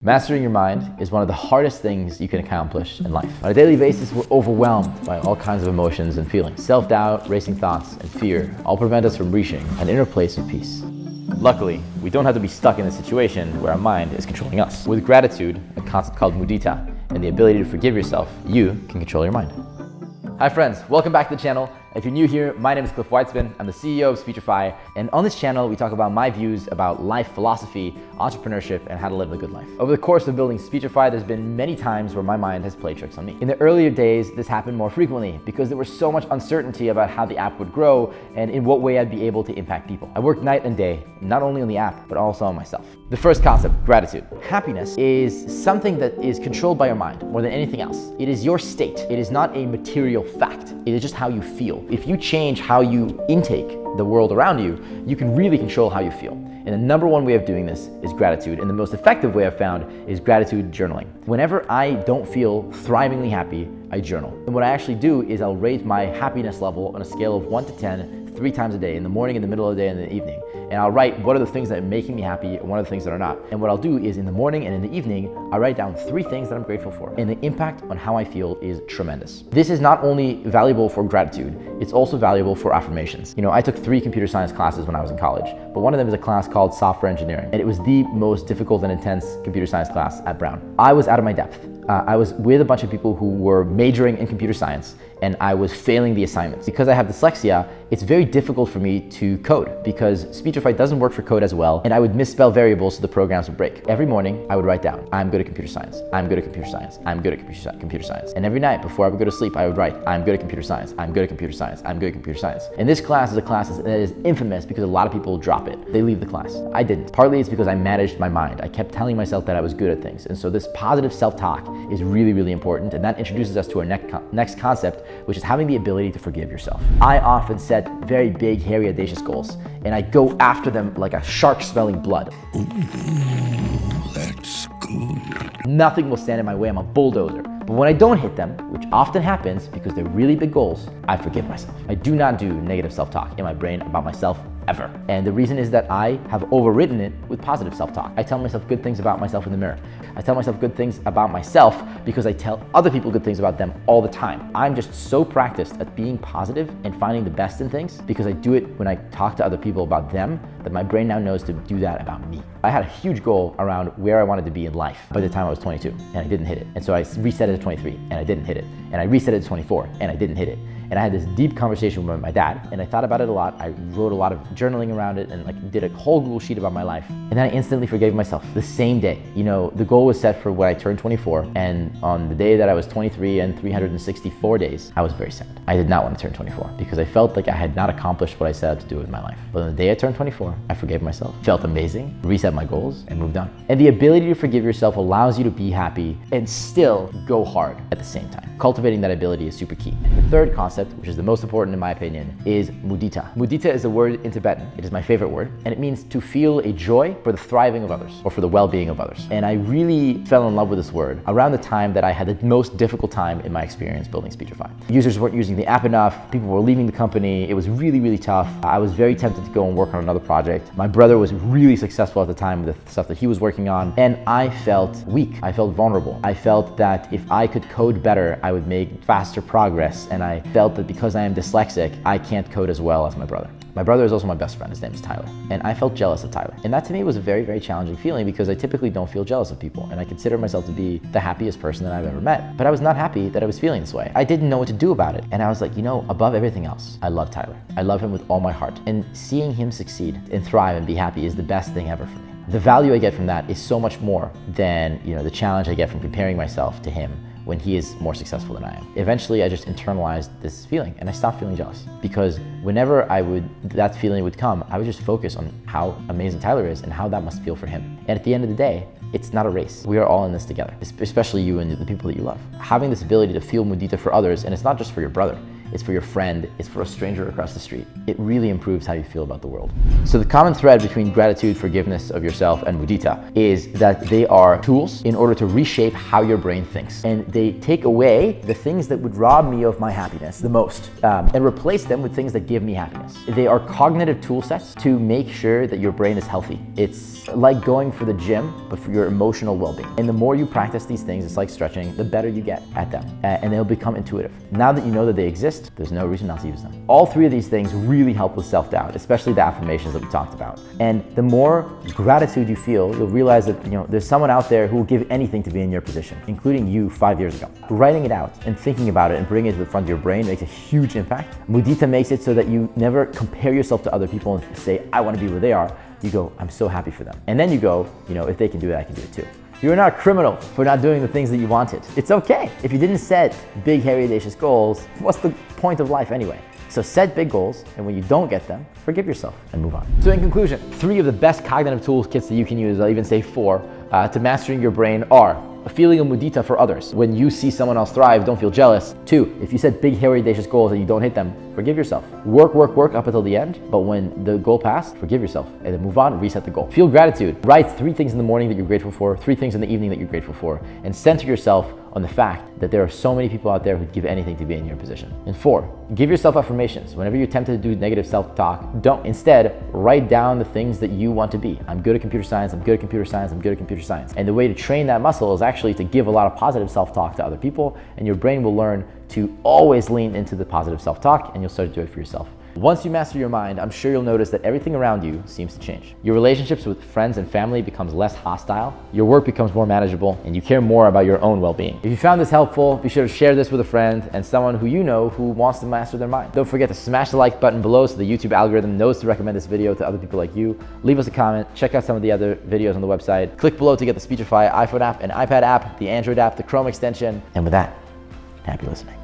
Mastering your mind is one of the hardest things you can accomplish in life. On a daily basis, we're overwhelmed by all kinds of emotions and feelings. Self-doubt, racing thoughts, and fear all prevent us from reaching an inner place of peace. Luckily, we don't have to be stuck in a situation where our mind is controlling us. With gratitude, a concept called Mudita, and the ability to forgive yourself, you can control your mind. Hi friends, welcome back to the channel. If you're new here, my name is Cliff Weitzman. I'm the CEO of Speechify, and on this channel, we talk about my views about life philosophy, entrepreneurship, and how to live a good life. Over the course of building Speechify, there's been many times where my mind has played tricks on me. In the earlier days, this happened more frequently because there was so much uncertainty about how the app would grow and in what way I'd be able to impact people. I worked night and day, not only on the app, but also on myself. The first concept, gratitude. Happiness is something that is controlled by your mind more than anything else. It is your state. It is not a material fact. It is just how you feel. If you change how you intake the world around you, you can really control how you feel. And the number one way of doing this is gratitude. And the most effective way I've found is gratitude journaling. Whenever I don't feel thrivingly happy, I journal. And what I actually do is I'll rate my happiness level on a scale of 1 to 10, 3 times a day, in the morning, in the middle of the day, and in the evening. And I'll write what are the things that are making me happy and what are the things that are not. And what I'll do is in the morning and in the evening, I write down 3 things that I'm grateful for. And the impact on how I feel is tremendous. This is not only valuable for gratitude, it's also valuable for affirmations. You know, I took 3 computer science classes when I was in college, but one of them is a class called software engineering. And it was the most difficult and intense computer science class at Brown. I was out of my depth. I was with a bunch of people who were majoring in computer science, and I was failing the assignments. Because I have dyslexia, it's very difficult for me to code because Speechify doesn't work for code as well, and I would misspell variables so the programs would break. Every morning, I would write down, I'm good at computer science, I'm good at computer science, I'm good at computer science. And every night before I would go to sleep, I would write, I'm good at computer science, I'm good at computer science, I'm good at computer science. And this class is a class that is infamous because a lot of people drop it. They leave the class. I didn't. Partly it's because I managed my mind. I kept telling myself that I was good at things. And so this positive self-talk is really, really important. And that introduces us to our next concept, which is having the ability to forgive yourself. I often set very big, hairy, audacious goals, and I go after them like a shark smelling blood. Ooh, that's good. Nothing will stand in my way. I'm a bulldozer. But when I don't hit them, which often happens because they're really big goals, I forgive myself. I do not do negative self-talk in my brain about myself ever. And the reason is that I have overwritten it with positive self-talk. I tell myself good things about myself in the mirror. I tell myself good things about myself because I tell other people good things about them all the time. I'm just so practiced at being positive and finding the best in things because I do it when I talk to other people about them that my brain now knows to do that about me. I had a huge goal around where I wanted to be in life by the time I was 22, and I didn't hit it. And so I reset it to 23, and I didn't hit it. And I reset it to 24, and I didn't hit it. And I had this deep conversation with my dad, and I thought about it a lot. I wrote a lot of journaling around it and did a whole Google sheet about my life. And then I instantly forgave myself the same day. You know, the goal was set for when I turned 24, and on the day that I was 23 and 364 days, I was very sad. I did not want to turn 24 because I felt like I had not accomplished what I set out to do with my life. But on the day I turned 24, I forgave myself, felt amazing, reset my goals, and moved on. And the ability to forgive yourself allows you to be happy and still go hard at the same time. Cultivating that ability is super key. The third concept, which is the most important in my opinion, is Mudita. Mudita is a word in Tibetan. It is my favorite word, and it means to feel a joy for the thriving of others or for the well-being of others. And I really fell in love with this word around the time that I had the most difficult time in my experience building Speechify. Users weren't using the app enough, people were leaving the company, it was really, really tough. I was very tempted to go and work on another project. My brother was really successful at the time with the stuff that he was working on, and I felt weak, I felt vulnerable. I felt that if I could code better, I would make faster progress, and I felt that because I am dyslexic, I can't code as well as my brother. My brother is also my best friend. His name is Tyler. And I felt jealous of Tyler. And that to me was a very, very challenging feeling because I typically don't feel jealous of people. And I consider myself to be the happiest person that I've ever met. But I was not happy that I was feeling this way. I didn't know what to do about it. And I was like, you know, above everything else, I love Tyler. I love him with all my heart. And seeing him succeed and thrive and be happy is the best thing ever for me. The value I get from that is so much more than, you know, the challenge I get from comparing myself to him when he is more successful than I am. Eventually, I just internalized this feeling and I stopped feeling jealous because whenever that feeling would come, I would just focus on how amazing Tyler is and how that must feel for him. And at the end of the day, it's not a race. We are all in this together, especially you and the people that you love. Having this ability to feel Mudita for others, and it's not just for your brother, it's for your friend, it's for a stranger across the street. It really improves how you feel about the world. So the common thread between gratitude, forgiveness of yourself, and Mudita is that they are tools in order to reshape how your brain thinks. And they take away the things that would rob me of my happiness the most and replace them with things that give me happiness. They are cognitive tool sets to make sure that your brain is healthy. It's like going for the gym, but for your emotional well-being. And the more you practice these things, it's like stretching, the better you get at them. And they'll become intuitive. Now that you know that they exist, there's no reason not to use them. All three of these things really help with self-doubt, especially the affirmations that we talked about. And the more gratitude you feel, you'll realize that there's someone out there who will give anything to be in your position, including you 5 years ago. Writing it out and thinking about it and bringing it to the front of your brain makes a huge impact. Mudita makes it so that you never compare yourself to other people and say, I want to be where they are. You go, I'm so happy for them. And then you go, if they can do it, I can do it too. You're not a criminal for not doing the things that you wanted. It's okay. If you didn't set big, hairy, audacious goals, what's the point of life anyway? So set big goals, and when you don't get them, forgive yourself and move on. So in conclusion, 3 of the best cognitive toolkits that you can use, I'll even say 4, to mastering your brain are a feeling of mudita for others. When you see someone else thrive, don't feel jealous. 2, if you set big, hairy, audacious goals and you don't hit them, forgive yourself. Work up until the end, but when the goal passed, forgive yourself and then move on, reset the goal. Feel gratitude. Write 3 things in the morning that you're grateful for, 3 things in the evening that you're grateful for, and center yourself on the fact that there are so many people out there who'd give anything to be in your position. And 4, give yourself affirmations. Whenever you're tempted to do negative self-talk, don't. Instead, write down the things that you want to be. I'm good at computer science, I'm good at computer science, I'm good at computer science. And the way to train that muscle is actually to give a lot of positive self-talk to other people, and your brain will learn to always lean into the positive self-talk, and you'll start to do it for yourself. Once you master your mind, I'm sure you'll notice that everything around you seems to change. Your relationships with friends and family becomes less hostile, your work becomes more manageable, and you care more about your own well-being. If you found this helpful, be sure to share this with a friend and someone who you know who wants to master their mind. Don't forget to smash the like button below so the YouTube algorithm knows to recommend this video to other people like you. Leave us a comment, check out some of the other videos on the website. Click below to get the Speechify iPhone app and iPad app, the Android app, the Chrome extension. And with that, happy listening.